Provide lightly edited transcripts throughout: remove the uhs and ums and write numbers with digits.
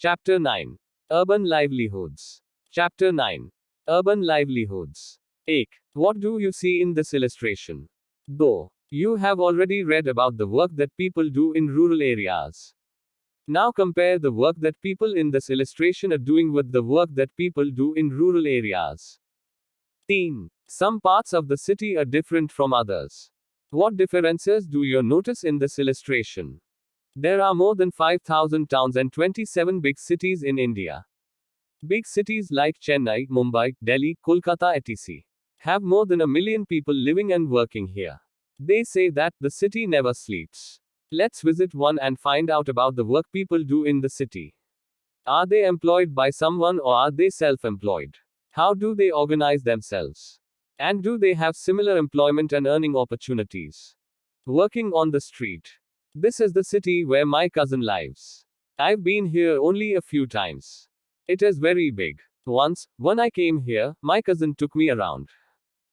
Chapter 9. Urban Livelihoods. Chapter 9. Urban Livelihoods. 8. What do you see in this illustration? Though you have already read about the work that people do in rural areas. Now compare the work that people in this illustration are doing with the work that people do in rural areas. 10. Some parts of the city are different from others. What differences do you notice in this illustration? There are more than 5,000 towns and 27 big cities in India. Big cities like Chennai, Mumbai, Delhi, Kolkata, etc. have more than 1 million people living and working here. They say that the city never sleeps. Let's visit one and find out about the work people do in the city. Are they employed by someone or are they self-employed? How do they organize themselves? And do they have similar employment and earning opportunities? Working on the street. This is the city where my cousin lives. I've been here only a few times. It is very big. Once, when I came here, my cousin took me around.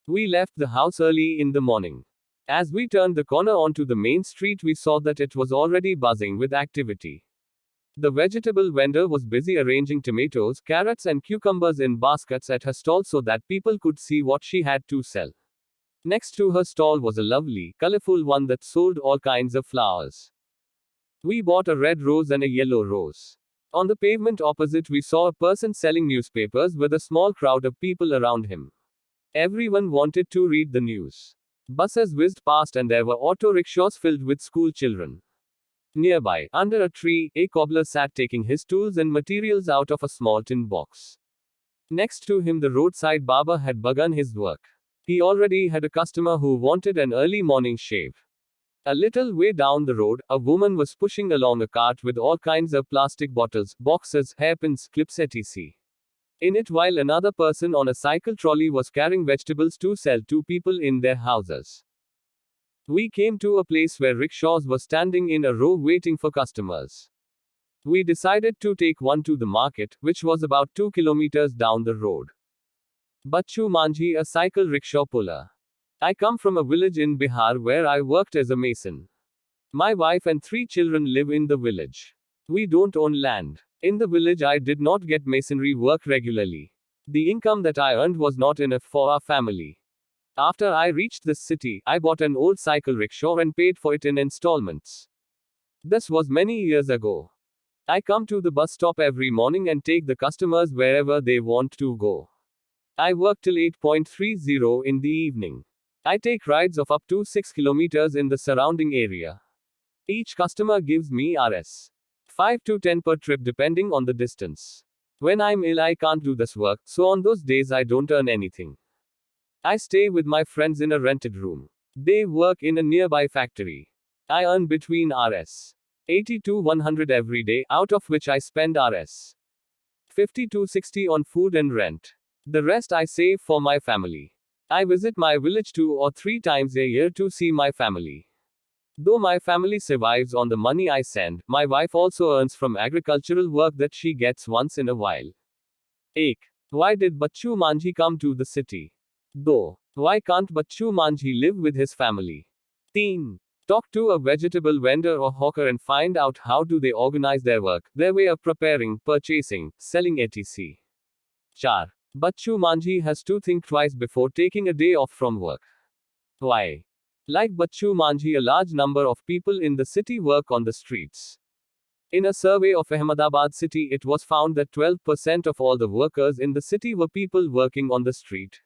We left the house early in the morning. As we turned the corner onto the main street, we saw that it was already buzzing with activity. The vegetable vendor was busy arranging tomatoes, carrots, and cucumbers in baskets at her stall so that people could see what she had to sell. Next to her stall was a lovely, colorful one that sold all kinds of flowers. We bought a red rose and a yellow rose. On the pavement opposite, we saw a person selling newspapers with a small crowd of people around him. Everyone wanted to read the news. Buses whizzed past and there were auto rickshaws filled with school children. Nearby, under a tree, a cobbler sat taking his tools and materials out of a small tin box. Next to him, the roadside barber had begun his work. He already had a customer who wanted an early morning shave. A little way down the road, a woman was pushing along a cart with all kinds of plastic bottles, boxes, hairpins, clips, etc. in it, while another person on a cycle trolley was carrying vegetables to sell to people in their houses. We came to a place where rickshaws were standing in a row waiting for customers. We decided to take one to the market, which was about 2 kilometers down the road. Bachchu Manjhi, a cycle rickshaw puller. I come from a village in Bihar where I worked as a mason. My wife and 3 children live in the village. We don't own land. In the village, I did not get masonry work regularly. The income that I earned was not enough for our family. After I reached this city, I bought an old cycle rickshaw and paid for it in installments. This was many years ago. I come to the bus stop every morning and take the customers wherever they want to go. I work till 8:30 in the evening. I take rides of up to 6 kilometers in the surrounding area. Each customer gives me Rs. 5 to 10 per trip depending on the distance. When I'm ill, I can't do this work, so on those days I don't earn anything. I stay with my friends in a rented room. They work in a nearby factory. I earn between Rs. 80 to 100 every day, out of which I spend Rs. 50 to 60 on food and rent. The rest I save for my family. I visit my village 2 or 3 times a year to see my family. Though my family survives on the money I send, my wife also earns from agricultural work that she gets once in a while. 8. Why did Bachchu Manjhi come to the city? Though, why can't Bachchu Manjhi live with his family? 10. Talk to a vegetable vendor or hawker and find out how do they organize their work, their way of preparing, purchasing, selling, etc. 4. Bachchu Manjhi has to think twice before taking a day off from work. Why? Like Bachchu Manjhi, a large number of people in the city work on the streets. In a survey of Ahmedabad city, it was found that 12% of all the workers in the city were people working on the street.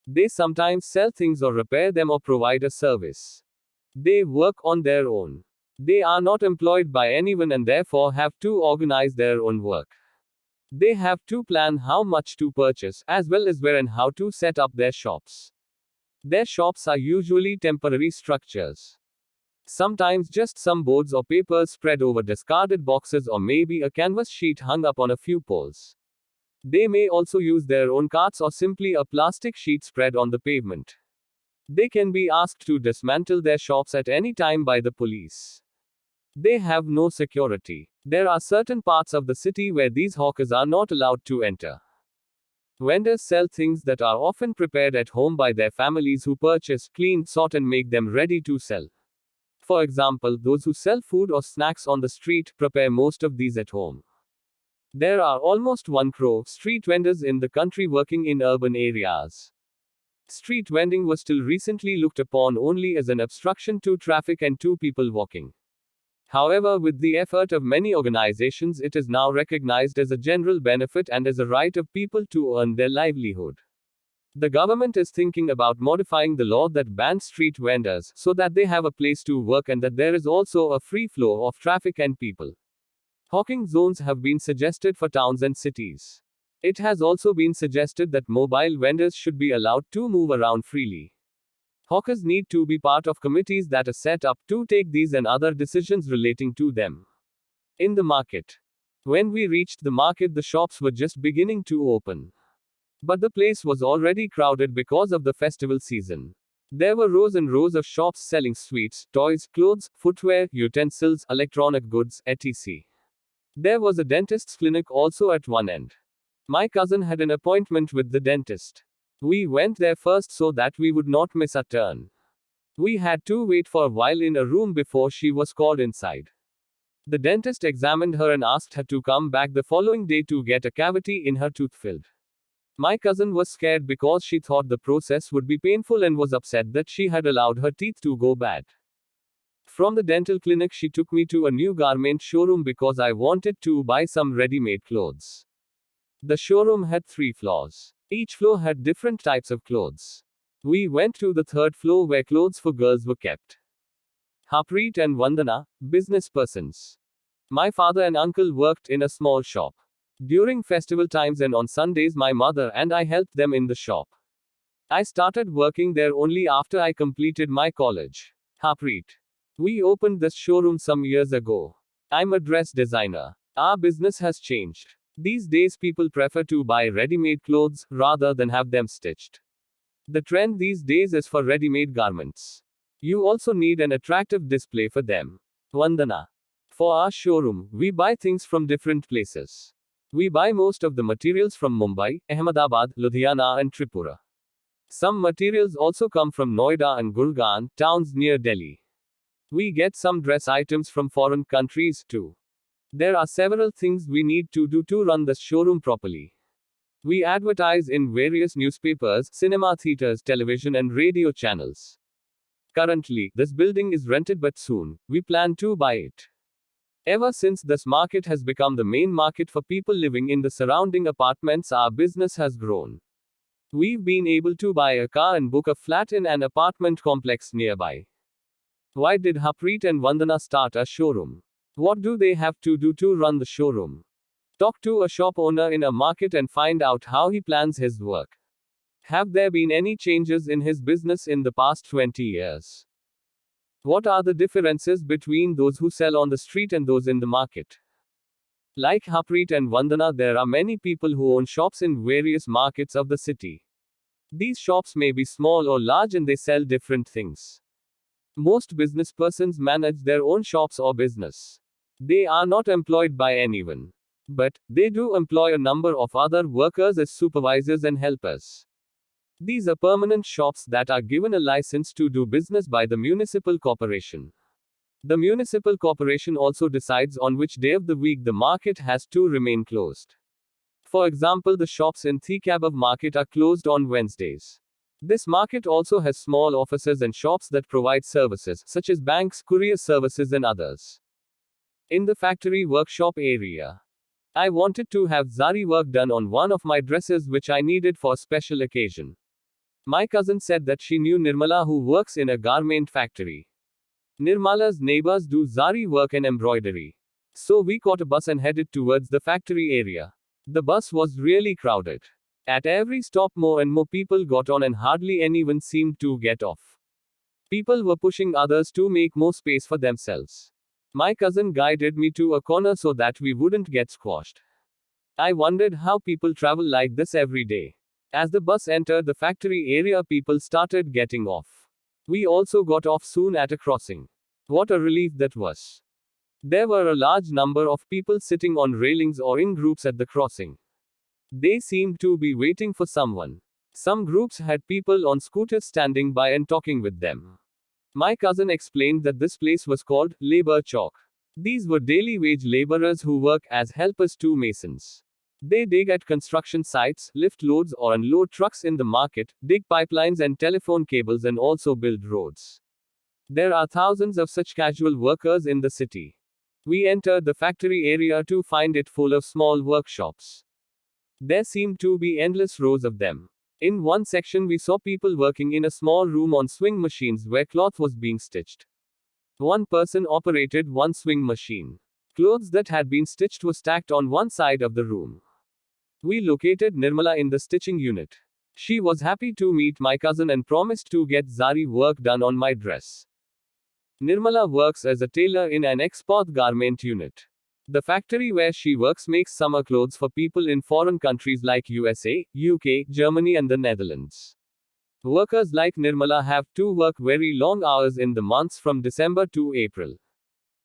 They sometimes sell things or repair them or provide a service. They work on their own. They are not employed by anyone and therefore have to organize their own work. They have to plan how much to purchase, as well as where and how to set up their shops. Their shops are usually temporary structures. Sometimes just some boards or papers spread over discarded boxes, or maybe a canvas sheet hung up on a few poles. They may also use their own carts or simply a plastic sheet spread on the pavement. They can be asked to dismantle their shops at any time by the police. They have no security. There are certain parts of the city where these hawkers are not allowed to enter. Vendors sell things that are often prepared at home by their families who purchase, clean, sort, and make them ready to sell. For example, those who sell food or snacks on the street prepare most of these at home. There are almost 1 crore street vendors in the country working in urban areas. Street vending was till recently looked upon only as an obstruction to traffic and to people walking. However, with the effort of many organizations, it is now recognized as a general benefit and as a right of people to earn their livelihood. The government is thinking about modifying the law that bans street vendors so that they have a place to work and that there is also a free flow of traffic and people. Hawking zones have been suggested for towns and cities. It has also been suggested that mobile vendors should be allowed to move around freely. Hawkers need to be part of committees that are set up to take these and other decisions relating to them. In the market. When we reached the market, the shops were just beginning to open. But the place was already crowded because of the festival season. There were rows and rows of shops selling sweets, toys, clothes, footwear, utensils, electronic goods, etc. There was a dentist's clinic also at one end. My cousin had an appointment with the dentist. We went there first so that we would not miss our turn. We had to wait for a while in a room before she was called inside. The dentist examined her and asked her to come back the following day to get a cavity in her tooth filled. My cousin was scared because she thought the process would be painful and was upset that she had allowed her teeth to go bad. From the dental clinic, she took me to a new garment showroom because I wanted to buy some ready-made clothes. The showroom had 3 floors. Each floor had different types of clothes. We went to the 3rd floor where clothes for girls were kept. Harpreet and Vandana, business persons. My father and uncle worked in a small shop. During festival times and on Sundays, my mother and I helped them in the shop. I started working there only after I completed my college. Harpreet. We opened this showroom some years ago. I'm a dress designer. Our business has changed. These days, people prefer to buy ready-made clothes rather than have them stitched. The trend these days is for ready-made garments. You also need an attractive display for them. Vandana. For our showroom, we buy things from different places. We buy most of the materials from Mumbai, Ahmedabad, Ludhiana, and Tripura. Some materials also come from Noida and Gurgaon, towns near Delhi. We get some dress items from foreign countries too. There are several things we need to do to run the showroom properly. We advertise in various newspapers, cinema theaters, television, and radio channels. Currently, this building is rented, but soon, we plan to buy it. Ever since this market has become the main market for people living in the surrounding apartments, our business has grown. We've been able to buy a car and book a flat in an apartment complex nearby. Why did Harpreet and Vandana start a showroom? What do they have to do to run the showroom? Talk to a shop owner in a market and find out how he plans his work. Have there been any changes in his business in the past 20 years? What are the differences between those who sell on the street and those in the market? Like Harpreet and Vandana, there are many people who own shops in various markets of the city. These shops may be small or large and they sell different things. Most business persons manage their own shops or business. They are not employed by anyone. But they do employ a number of other workers as supervisors and helpers. These are permanent shops that are given a license to do business by the municipal corporation. The municipal corporation also decides on which day of the week the market has to remain closed. For example, the shops in Thikabab market are closed on Wednesdays. This market also has small offices and shops that provide services, such as banks, courier services, and others. In the factory workshop area, I wanted to have zari work done on one of my dresses which I needed for a special occasion. My cousin said that she knew Nirmala, who works in a garment factory. Nirmala's neighbors do zari work and embroidery. So we caught a bus and headed towards the factory area. The bus was really crowded. At every stop, more and more people got on and hardly anyone seemed to get off. People were pushing others to make more space for themselves. My cousin guided me to a corner so that we wouldn't get squashed. I wondered how people travel like this every day. As the bus entered the factory area, people started getting off. We also got off soon at a crossing. What a relief that was. There were a large number of people sitting on railings or in groups at the crossing. They seemed to be waiting for someone. Some groups had people on scooters standing by and talking with them. My cousin explained that this place was called Labor Chowk. These were daily wage laborers who work as helpers to masons. They dig at construction sites, lift loads or unload trucks in the market, dig pipelines and telephone cables, and also build roads. There are thousands of such casual workers in the city. We entered the factory area to find it full of small workshops. There seemed to be endless rows of them. In one section, we saw people working in a small room on swing machines where cloth was being stitched. One person operated one swing machine. Clothes that had been stitched were stacked on one side of the room. We located Nirmala in the stitching unit. She was happy to meet my cousin and promised to get zari work done on my dress. Nirmala works as a tailor in an export garment unit. The factory where she works makes summer clothes for people in foreign countries like USA, UK, Germany, and the Netherlands. Workers like Nirmala have to work very long hours in the months from December to April.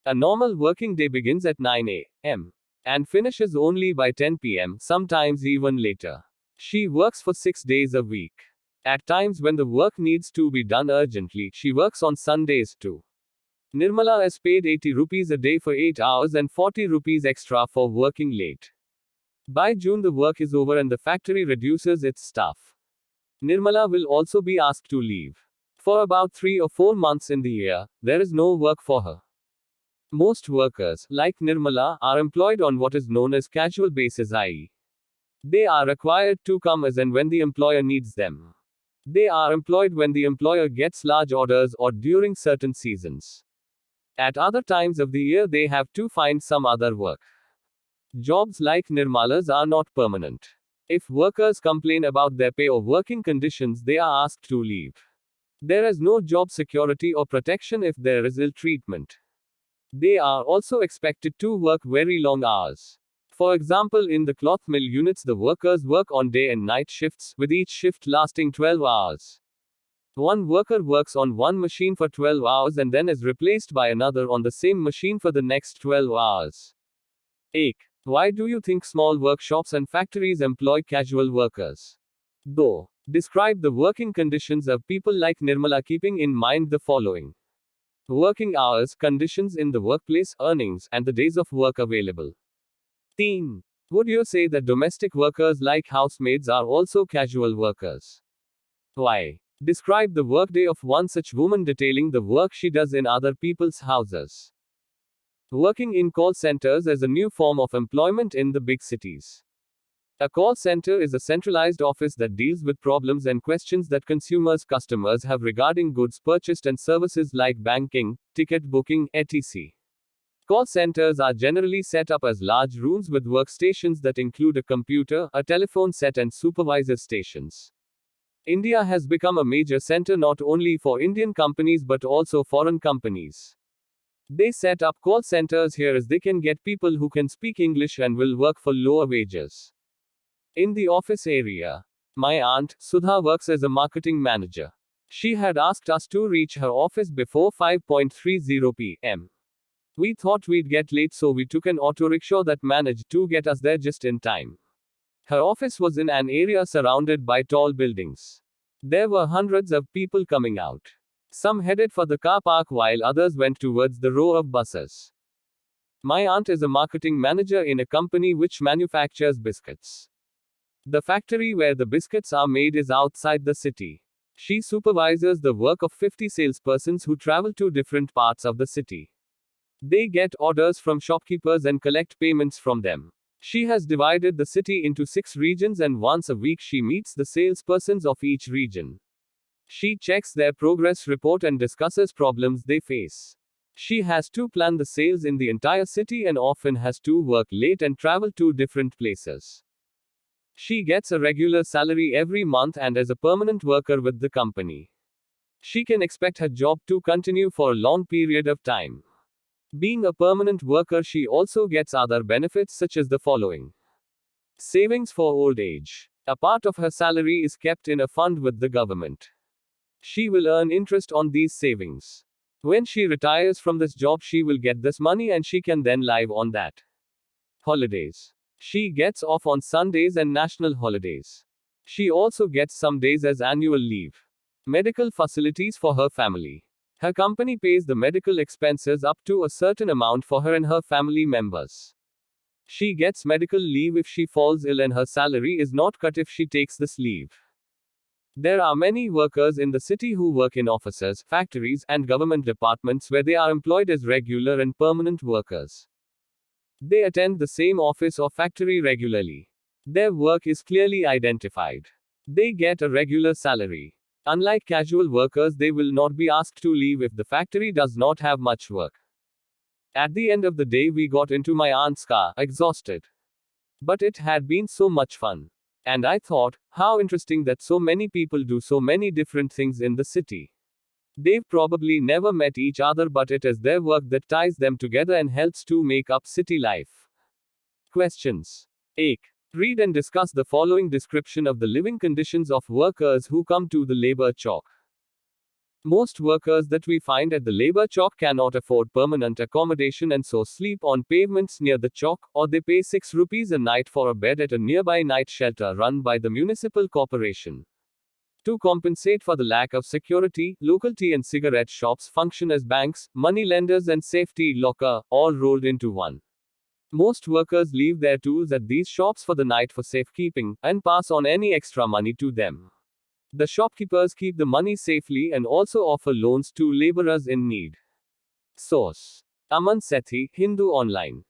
A normal working day begins at 9 a.m. and finishes only by 10 p.m., sometimes even later. She works for 6 days a week. At times when the work needs to be done urgently, she works on Sundays too. Nirmala is paid 80 rupees a day for 8 hours and 40 rupees extra for working late. By June, the work is over and the factory reduces its staff. Nirmala will also be asked to leave. For about 3 or 4 months in the year, there is no work for her. Most workers, like Nirmala, are employed on what is known as casual basis, i.e., they are required to come as and when the employer needs them. They are employed when the employer gets large orders or during certain seasons. At other times of the year, they have to find some other work. Jobs like Nirmala's are not permanent. If workers complain about their pay or working conditions, they are asked to leave. There is no job security or protection if there is ill treatment. They are also expected to work very long hours. For example, in the cloth mill units, the workers work on day and night shifts, with each shift lasting 12 hours. One worker works on one machine for 12 hours and then is replaced by another on the same machine for the next 12 hours. 8. Why do you think small workshops and factories employ casual workers? Though, describe the working conditions of people like Nirmala, keeping in mind the following: working hours, conditions in the workplace, earnings, and the days of work available. 10. Would you say that domestic workers like housemaids are also casual workers? Why? Describe the workday of one such woman, detailing the work she does in other people's houses. Working in call centers is a new form of employment in the big cities. A call center is a centralized office that deals with problems and questions that customers have regarding goods purchased and services like banking, ticket booking, etc. Call centers are generally set up as large rooms with workstations that include a computer, a telephone set, and supervisor stations. India has become a major center not only for Indian companies but also foreign companies. They set up call centers here as they can get people who can speak English and will work for lower wages. In the office area, my aunt, Sudha, works as a marketing manager. She had asked us to reach her office before 5:30 p.m. We thought we'd get late, so we took an auto rickshaw that managed to get us there just in time. Her office was in an area surrounded by tall buildings. There were hundreds of people coming out. Some headed for the car park while others went towards the row of buses. My aunt is a marketing manager in a company which manufactures biscuits. The factory where the biscuits are made is outside the city. She supervises the work of 50 salespersons who travel to different parts of the city. They get orders from shopkeepers and collect payments from them. She has divided the city into 6 regions and once a week she meets the salespersons of each region. She checks their progress report and discusses problems they face. She has to plan the sales in the entire city and often has to work late and travel to different places. She gets a regular salary every month and is a permanent worker with the company. She can expect her job to continue for a long period of time. Being a permanent worker, she also gets other benefits such as the following: savings for old age. A part of her salary is kept in a fund with the government. She will earn interest on these savings. When she retires from this job, she will get this money and she can then live on that. Holidays. She gets off on Sundays and national holidays. She also gets some days as annual leave. Medical facilities for her family. Her company pays the medical expenses up to a certain amount for her and her family members. She gets medical leave if she falls ill, and her salary is not cut if she takes this leave. There are many workers in the city who work in offices, factories, and government departments where they are employed as regular and permanent workers. They attend the same office or factory regularly. Their work is clearly identified. They get a regular salary. Unlike casual workers, they will not be asked to leave if the factory does not have much work. At the end of the day, we got into my aunt's car, exhausted. But it had been so much fun. And I thought, how interesting that so many people do so many different things in the city. They've probably never met each other, but it is their work that ties them together and helps to make up city life. Questions. 8. Read and discuss the following description of the living conditions of workers who come to the labor chalk. Most workers that we find at the labor chalk cannot afford permanent accommodation and so sleep on pavements near the chalk, or they pay 6 rupees a night for a bed at a nearby night shelter run by the municipal corporation. To compensate for the lack of security, local tea and cigarette shops function as banks, money lenders, and safety locker, all rolled into one. Most workers leave their tools at these shops for the night for safekeeping, and pass on any extra money to them. The shopkeepers keep the money safely and also offer loans to laborers in need. Source. Aman Sethi, Hindu Online.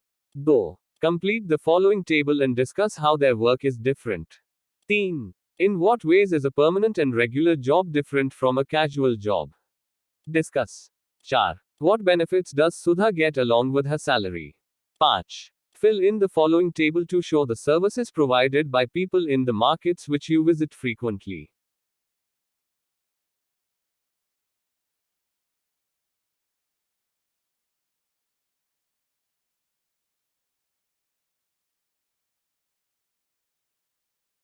2. Complete the following table and discuss how their work is different. 3. In what ways is a permanent and regular job different from a casual job? Discuss. 4. What benefits does Sudha get along with her salary? 5. Fill in the following table to show the services provided by people in the markets which you visit frequently.